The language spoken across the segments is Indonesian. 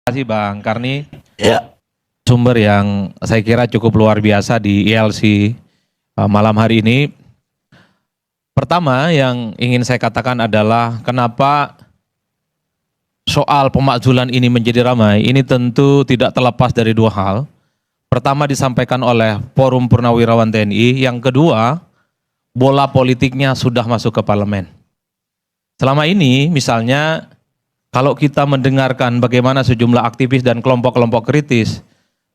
Terima kasih Bang Karni, Ya, sumber yang saya kira cukup luar biasa di ILC malam hari ini. Pertama yang ingin saya katakan adalah kenapa soal pemakzulan ini menjadi ramai, ini tentu tidak terlepas dari dua hal. Pertama disampaikan oleh Forum Purnawirawan TNI, yang kedua bola politiknya sudah masuk ke parlemen. Selama ini misalnya kalau kita mendengarkan bagaimana sejumlah aktivis dan kelompok-kelompok kritis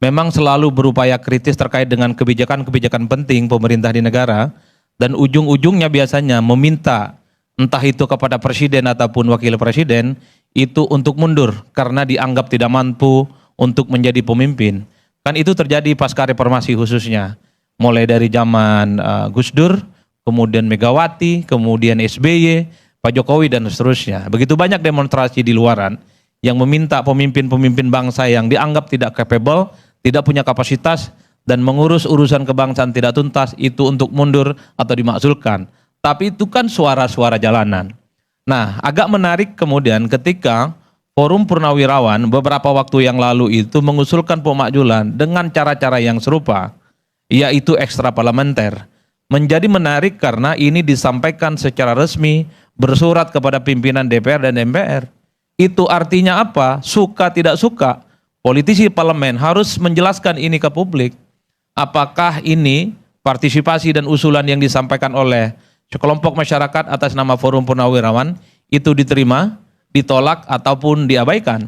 memang selalu berupaya kritis terkait dengan kebijakan-kebijakan penting pemerintah di negara, dan ujung-ujungnya biasanya meminta entah itu kepada presiden ataupun wakil presiden itu untuk mundur karena dianggap tidak mampu untuk menjadi pemimpin. Kan itu terjadi pasca reformasi khususnya, mulai dari zaman Gus Dur, kemudian Megawati, kemudian SBY, Pak Jokowi dan seterusnya. Begitu banyak demonstrasi di luaran yang meminta pemimpin-pemimpin bangsa yang dianggap tidak capable, tidak punya kapasitas dan mengurus urusan kebangsaan tidak tuntas itu untuk mundur atau dimakzulkan. Tapi itu kan suara-suara jalanan. Nah, agak menarik kemudian ketika Forum Purnawirawan beberapa waktu yang lalu itu mengusulkan pemakzulan dengan cara-cara yang serupa, yaitu ekstra parlementer. Menjadi menarik karena ini disampaikan secara resmi bersurat kepada pimpinan DPR dan MPR. Itu artinya apa? Suka tidak suka, politisi parlemen harus menjelaskan ini ke publik. Apakah ini partisipasi dan usulan yang disampaikan oleh sekelompok masyarakat atas nama Forum Purnawirawan itu diterima, ditolak ataupun diabaikan.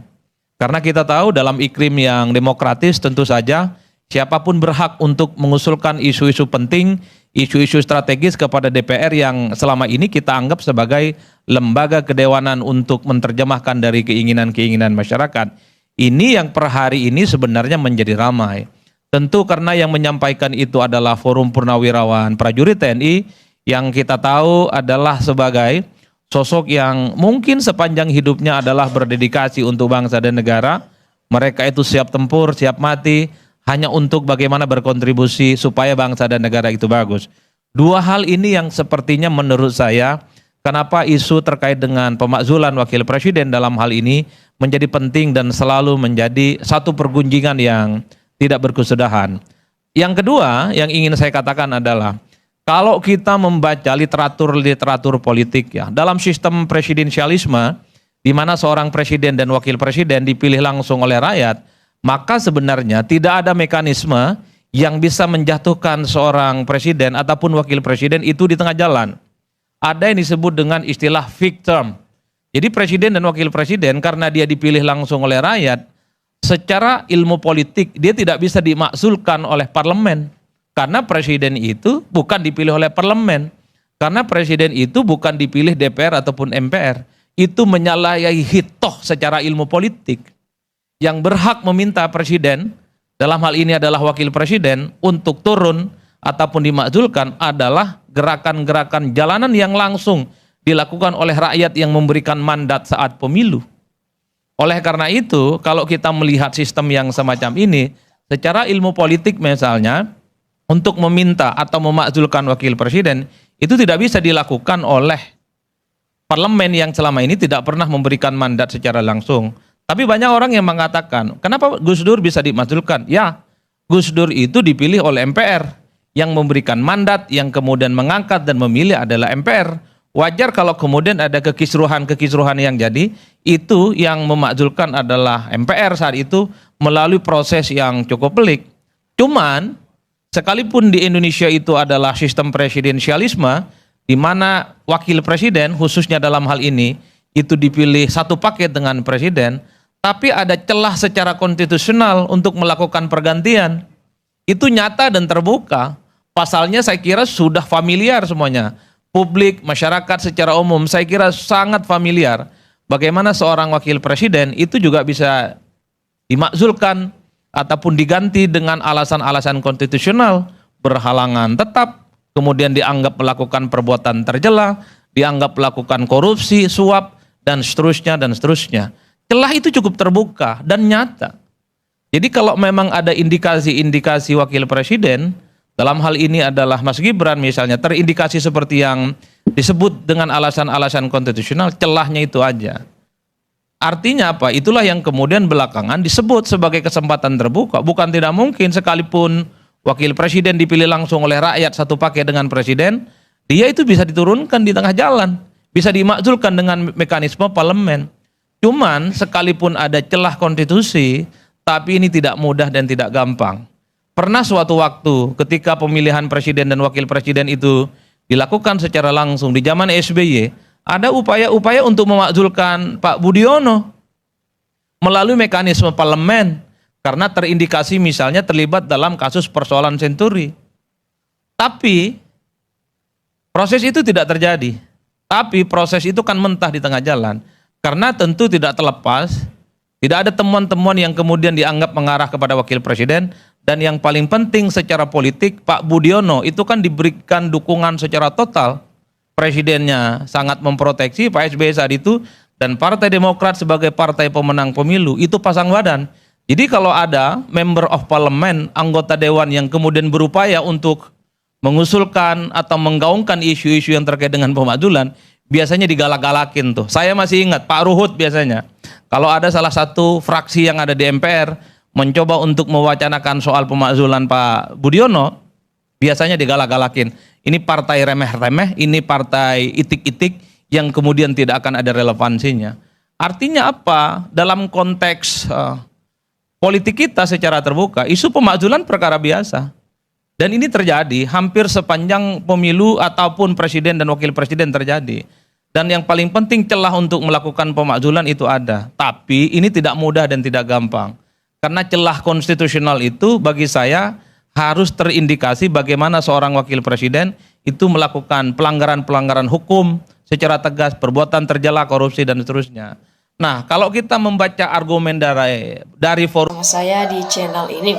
Karena kita tahu dalam iklim yang demokratis tentu saja siapapun berhak untuk mengusulkan isu-isu penting, isu-isu strategis kepada DPR yang selama ini kita anggap sebagai lembaga kedewanan untuk menerjemahkan dari keinginan-keinginan masyarakat. Ini yang per hari ini sebenarnya menjadi ramai. Tentu karena yang menyampaikan itu adalah Forum Purnawirawan Prajurit TNI yang kita tahu adalah sebagai sosok yang mungkin sepanjang hidupnya adalah berdedikasi untuk bangsa dan negara. Mereka itu siap tempur, siap mati, hanya untuk bagaimana berkontribusi supaya bangsa dan negara itu bagus. Dua hal ini yang sepertinya menurut saya, kenapa isu terkait dengan pemakzulan wakil presiden dalam hal ini menjadi penting dan selalu menjadi satu pergunjingan yang tidak berkesudahan. Yang kedua yang ingin saya katakan adalah, kalau kita membaca literatur politik ya, dalam sistem presidensialisme, di mana seorang presiden dan wakil presiden dipilih langsung oleh rakyat, maka sebenarnya tidak ada mekanisme yang bisa menjatuhkan seorang presiden ataupun wakil presiden itu di tengah jalan. Ada yang disebut dengan istilah fixed term. Jadi presiden dan wakil presiden karena dia dipilih langsung oleh rakyat, secara ilmu politik dia tidak bisa dimakzulkan oleh parlemen. Karena presiden itu bukan dipilih oleh parlemen. Karena presiden itu bukan dipilih DPR ataupun MPR. Itu menyalahi hitoh secara ilmu politik. Yang berhak meminta presiden, dalam hal ini adalah wakil presiden, untuk turun ataupun dimakzulkan adalah gerakan-gerakan jalanan yang langsung dilakukan oleh rakyat yang memberikan mandat saat pemilu. Oleh karena itu, kalau kita melihat sistem yang semacam ini, secara ilmu politik misalnya, untuk meminta atau memakzulkan wakil presiden, itu tidak bisa dilakukan oleh parlemen yang selama ini tidak pernah memberikan mandat secara langsung. Tapi banyak orang yang mengatakan, kenapa Gus Dur bisa dimakzulkan? Ya, Gus Dur itu dipilih oleh MPR, yang memberikan mandat, yang kemudian mengangkat dan memilih adalah MPR. Wajar kalau kemudian ada kekisruhan yang jadi, itu yang memakzulkan adalah MPR saat itu melalui proses yang cukup pelik. Cuman, sekalipun di Indonesia itu adalah sistem presidensialisme, di mana wakil presiden khususnya dalam hal ini itu dipilih satu paket dengan presiden, tapi ada celah secara konstitusional untuk melakukan pergantian. Itu nyata dan terbuka. Pasalnya saya kira sudah familiar semuanya. Publik, masyarakat secara umum saya kira sangat familiar bagaimana seorang wakil presiden itu juga bisa dimakzulkan ataupun diganti dengan alasan-alasan konstitusional, berhalangan tetap, kemudian dianggap melakukan perbuatan tercela, dianggap melakukan korupsi, suap, dan seterusnya, dan seterusnya. Celah itu cukup terbuka dan nyata. Jadi kalau memang ada indikasi-indikasi wakil presiden, dalam hal ini adalah Mas Gibran misalnya, terindikasi seperti yang disebut dengan alasan-alasan konstitusional, celahnya itu aja. Artinya apa? Itulah yang kemudian belakangan disebut sebagai kesempatan terbuka. Bukan tidak mungkin sekalipun wakil presiden dipilih langsung oleh rakyat satu paket dengan presiden, dia itu bisa diturunkan di tengah jalan, bisa dimakzulkan dengan mekanisme parlemen. Cuman sekalipun ada celah konstitusi, tapi ini tidak mudah dan tidak gampang. Pernah suatu waktu ketika pemilihan presiden dan wakil presiden itu dilakukan secara langsung di zaman SBY, ada upaya-upaya untuk memakzulkan Pak Budiono melalui mekanisme parlemen karena terindikasi misalnya terlibat dalam kasus persoalan Senturi. Tapi proses itu tidak terjadi. Tapi proses itu kan mentah di tengah jalan karena tentu tidak terlepas, tidak ada temuan-temuan yang kemudian dianggap mengarah kepada wakil presiden, dan yang paling penting secara politik Pak Budiono itu kan diberikan dukungan secara total. Presidennya sangat memproteksi Pak SBY saat itu, dan Partai Demokrat sebagai partai pemenang pemilu itu pasang badan. Jadi kalau ada member of parliament, anggota dewan yang kemudian berupaya untuk mengusulkan atau menggaungkan isu-isu yang terkait dengan pemakzulan, biasanya digalak-galakin tuh. Saya masih ingat Pak Ruhut biasanya, kalau ada salah satu fraksi yang ada di MPR mencoba untuk mewacanakan soal pemakzulan Pak Budiono, biasanya digalak-galakin. Ini partai remeh-remeh, ini partai itik-itik yang kemudian tidak akan ada relevansinya. Artinya apa? Dalam konteks politik kita secara terbuka, isu pemakzulan perkara biasa. Dan ini terjadi hampir sepanjang pemilu ataupun presiden dan wakil presiden terjadi. Dan yang paling penting celah untuk melakukan pemakzulan itu ada. Tapi ini tidak mudah dan tidak gampang. Karena celah konstitusional itu bagi saya harus terindikasi bagaimana seorang wakil presiden itu melakukan pelanggaran-pelanggaran hukum secara tegas, perbuatan tercela, korupsi, dan seterusnya. Nah, kalau kita membaca argumen dari forum saya di channel ini,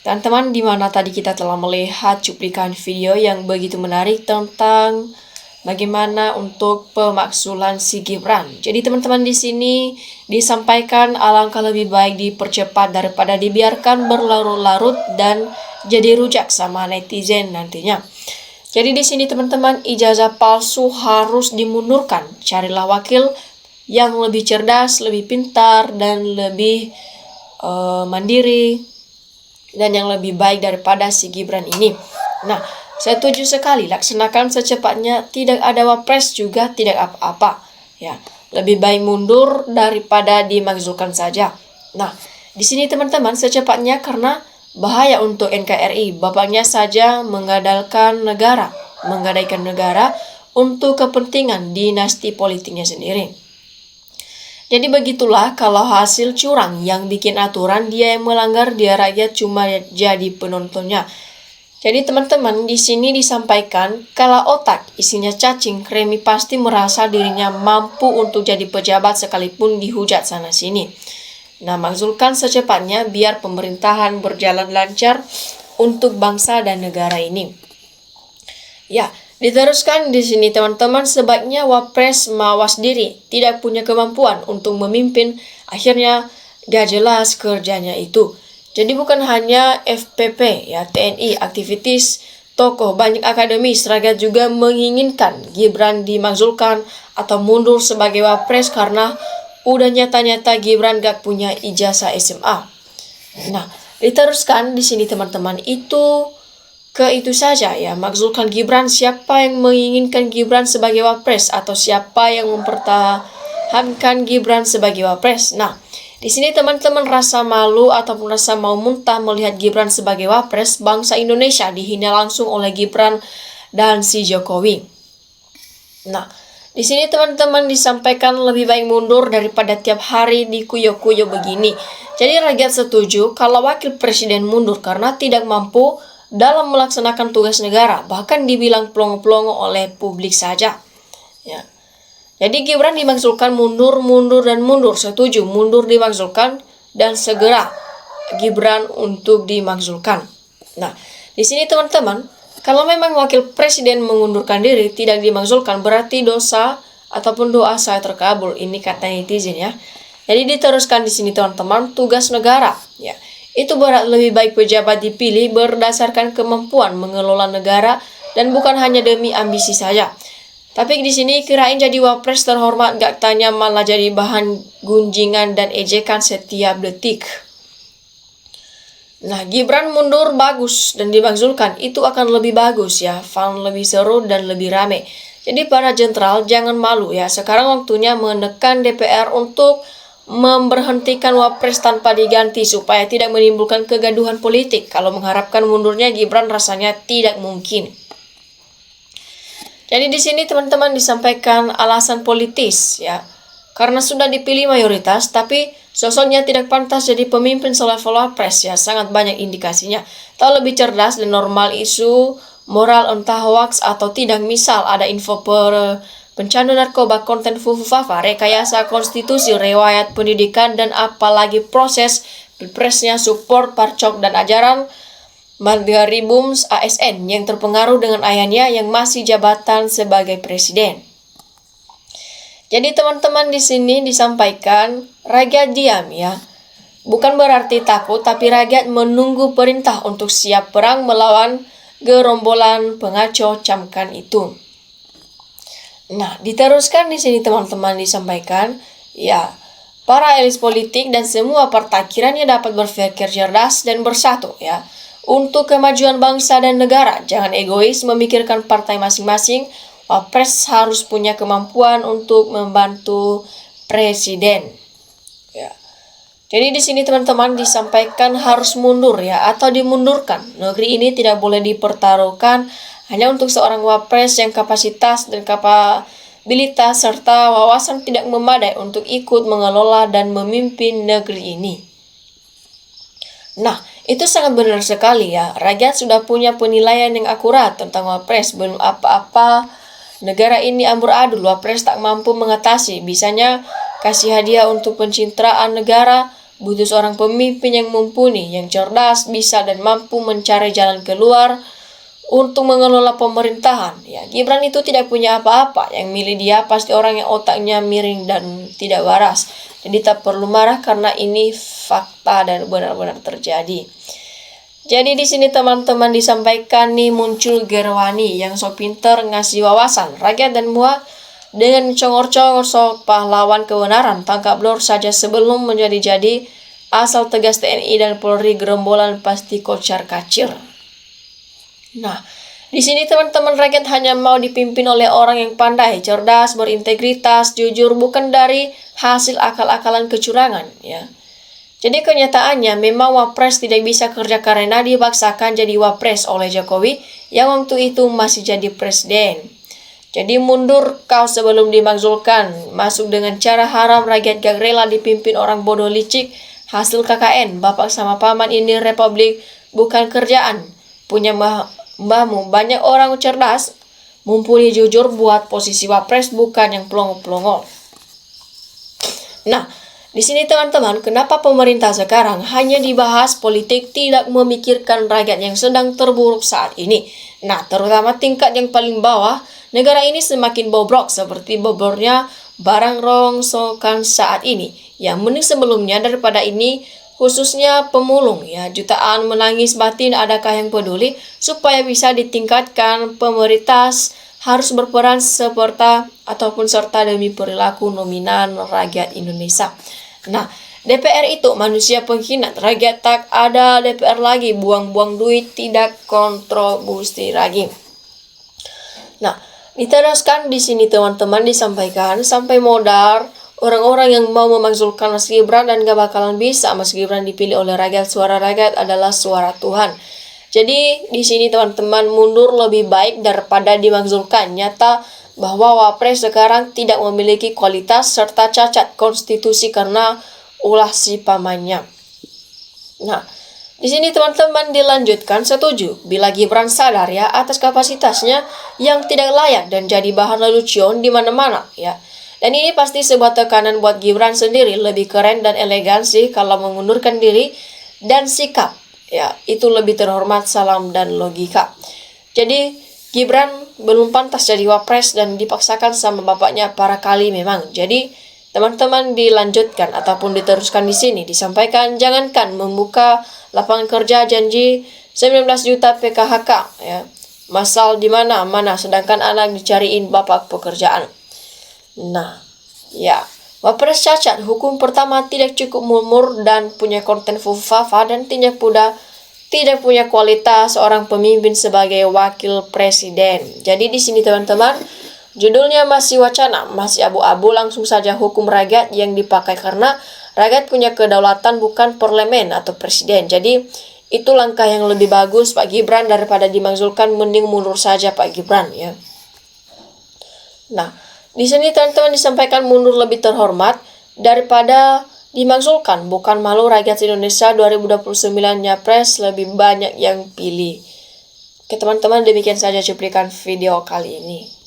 teman-teman, di mana tadi kita telah melihat cuplikan video yang begitu menarik tentang bagaimana untuk pemakzulan si Gibran. Jadi teman-teman, di sini disampaikan alangkah lebih baik dipercepat daripada dibiarkan berlarut-larut dan jadi rujak sama netizen nantinya. Jadi di sini teman-teman, ijazah palsu harus dimundurkan. Carilah wakil yang lebih cerdas, lebih pintar, dan lebih mandiri, dan yang lebih baik daripada si Gibran ini. Nah, saya setuju sekali, laksanakan secepatnya, tidak ada wapres juga tidak apa-apa. Ya, lebih baik mundur daripada dimakzulkan saja. Nah, di sini teman-teman, secepatnya karena bahaya untuk NKRI. Bapaknya saja menggadaikan negara untuk kepentingan dinasti politiknya sendiri. Jadi begitulah kalau hasil curang yang bikin aturan, dia yang melanggar, dia rakyat cuma jadi penontonnya. Jadi teman-teman, di sini disampaikan kalau otak isinya cacing, Remi pasti merasa dirinya mampu untuk jadi pejabat sekalipun dihujat sana sini. Nah, makzulkan secepatnya biar pemerintahan berjalan lancar untuk bangsa dan negara ini. Ya, diteruskan di sini teman-teman, sebaiknya wapres mawas diri, tidak punya kemampuan untuk memimpin, akhirnya gak jelas kerjanya itu. Jadi bukan hanya FPP, ya, TNI, aktivis, tokoh, banyak akademis, rakyat juga menginginkan Gibran dimakzulkan atau mundur sebagai wapres karena udah nyata-nyata Gibran gak punya ijazah SMA. Nah, diteruskan di sini teman-teman, itu saja ya, makzulkan Gibran. Siapa yang menginginkan Gibran sebagai wapres atau siapa yang mempertahankan Gibran sebagai wapres? Nah, di sini teman-teman rasa malu ataupun rasa mau muntah melihat Gibran sebagai wapres. Bangsa Indonesia dihina langsung oleh Gibran dan si Jokowi. Nah, di sini teman-teman disampaikan lebih baik mundur daripada tiap hari dikuyo-kuyo begini. Jadi rakyat setuju kalau wakil presiden mundur karena tidak mampu dalam melaksanakan tugas negara, bahkan dibilang pelongo-pelongo oleh publik saja. Ya. Jadi Gibran dimakzulkan, mundur, setuju, mundur dimakzulkan, dan segera Gibran untuk dimakzulkan. Nah, di sini teman-teman, kalau memang wakil presiden mengundurkan diri, tidak dimakzulkan, berarti dosa ataupun doa saya terkabul. Ini kata netizen ya. Jadi diteruskan di sini teman-teman, tugas negara. Ya, itu berat, lebih baik pejabat dipilih berdasarkan kemampuan mengelola negara dan bukan hanya demi ambisi saja. Tapi di sini kirain jadi wapres terhormat gak tanya malah jadi bahan gunjingan dan ejekan setiap detik. Nah, Gibran mundur bagus dan dimakzulkan itu akan lebih bagus ya, fun lebih seru dan lebih rame. Jadi para jenderal jangan malu ya, sekarang waktunya menekan DPR untuk memberhentikan wapres tanpa diganti supaya tidak menimbulkan kegaduhan politik. Kalau mengharapkan mundurnya Gibran rasanya tidak mungkin. Jadi di sini teman-teman disampaikan alasan politis ya. Karena sudah dipilih mayoritas, tapi sosoknya tidak pantas jadi pemimpin selevel wapres ya, sangat banyak indikasinya. Tak lebih cerdas dan normal isu moral entah hoax atau tidak, misal ada info pencandu narkoba, konten fufu-fafa, rekayasa konstitusi, riwayat pendidikan, dan apalagi proses pilpresnya, support, parcok, dan ajaran Margaribums ASN yang terpengaruh dengan ayahnya yang masih jabatan sebagai presiden. Jadi teman-teman di sini disampaikan rakyat diam ya. Bukan berarti takut, tapi rakyat menunggu perintah untuk siap perang melawan gerombolan pengacau camkan itu. Nah, diteruskan di sini teman-teman disampaikan ya, para elit politik dan semua partai kiranya dapat berpikir cerdas dan bersatu ya. Untuk kemajuan bangsa dan negara, jangan egois memikirkan partai masing-masing. Wapres harus punya kemampuan untuk membantu presiden. Ya. Jadi di sini teman-teman disampaikan harus mundur ya atau dimundurkan. Negeri ini tidak boleh dipertaruhkan hanya untuk seorang wapres yang kapasitas dan kapabilitas serta wawasan tidak memadai untuk ikut mengelola dan memimpin negeri ini. Nah, itu sangat benar sekali ya. Rakyat sudah punya penilaian yang akurat tentang wapres. Belum apa-apa negara ini amburadul, wapres tak mampu mengatasi. Bisanya kasih hadiah untuk pencitraan negara. Butuh seorang pemimpin yang mumpuni, yang cerdas, bisa dan mampu mencari jalan keluar untuk mengelola pemerintahan. Ya, Gibran itu tidak punya apa-apa. Yang milih dia pasti orang yang otaknya miring dan tidak waras. Jadi tak perlu marah karena ini fakta dan benar-benar terjadi. Jadi di sini teman-teman disampaikan nih muncul Gerwani yang so pinter ngasih wawasan rakyat dan muak dengan congor-congor sok pahlawan kebenaran, tangkap lor saja sebelum menjadi-jadi, asal tegas TNI dan Polri gerombolan pasti kocar kacir. Nah, di sini teman-teman rakyat hanya mau dipimpin oleh orang yang pandai, cerdas, berintegritas, jujur, bukan dari hasil akal-akalan kecurangan ya. Jadi kenyataannya memang wapres tidak bisa kerja karena dipaksakan jadi wapres oleh Jokowi yang waktu itu masih jadi presiden. Jadi mundur kau sebelum dimakzulkan, masuk dengan cara haram, rakyat gak rela dipimpin orang bodoh licik, hasil KKN, bapak sama paman ini republik bukan kerjaan. Punya mbahmu banyak orang cerdas, mumpuni jujur buat posisi wapres bukan yang pelongo-pelongo. Nah, di sini teman-teman, kenapa pemerintah sekarang hanya dibahas politik, tidak memikirkan rakyat yang sedang terburuk saat ini? Nah, terutama tingkat yang paling bawah, negara ini semakin bobrok seperti bobroknya barang rongsokan saat ini. Yang mending sebelumnya daripada ini, khususnya pemulung ya, jutaan menangis batin, adakah yang peduli? Supaya bisa ditingkatkan, pemerintah harus berperan serta demi perilaku nominal rakyat Indonesia. Nah, DPR itu manusia pengkhianat, rakyat tak ada DPR lagi, buang-buang duit, tidak kontribusi lagi. Nah, diteruskan di sini teman-teman disampaikan sampai modal orang-orang yang mau memakzulkan Mas Gibran dan gak bakalan bisa. Mas Gibran dipilih oleh rakyat, suara rakyat adalah suara Tuhan. Jadi di sini teman-teman mundur lebih baik daripada dimakzulkan. Nyata bahwa wapres sekarang tidak memiliki kualitas serta cacat konstitusi karena ulah si pamannya. Nah, di sini teman-teman dilanjutkan setuju bila Gibran sadar ya atas kapasitasnya yang tidak layak dan jadi bahan lelucon di mana-mana ya. Dan ini pasti sebuah tekanan buat Gibran sendiri, lebih keren dan elegan sih kalau mengundurkan diri dan sikap. Ya, itu lebih terhormat, salam dan logika. Jadi Gibran belum pantas jadi wapres dan dipaksakan sama bapaknya para kali memang. Jadi teman-teman dilanjutkan ataupun diteruskan di sini disampaikan jangankan membuka lapangan kerja janji 19 juta PKHK ya. Masal di mana-mana, sedangkan anak dicariin bapak pekerjaan. Nah, ya, Wapres cacat. Hukum pertama, tidak cukup umur dan punya konten fufafa, dan tidak punya kualitas seorang pemimpin sebagai wakil presiden. Jadi di sini teman-teman, judulnya masih wacana, masih abu-abu, langsung saja hukum rakyat yang dipakai karena rakyat punya kedaulatan bukan parlemen atau presiden. Jadi itu langkah yang lebih bagus Pak Gibran daripada dimakzulkan, mending mundur saja Pak Gibran ya. Nah, di sini teman-teman disampaikan mundur lebih terhormat daripada dimakzulkan. Bukan malu rakyat Indonesia 2029 Nyapres lebih banyak yang pilih. Oke teman-teman, demikian saja cuplikan video kali ini.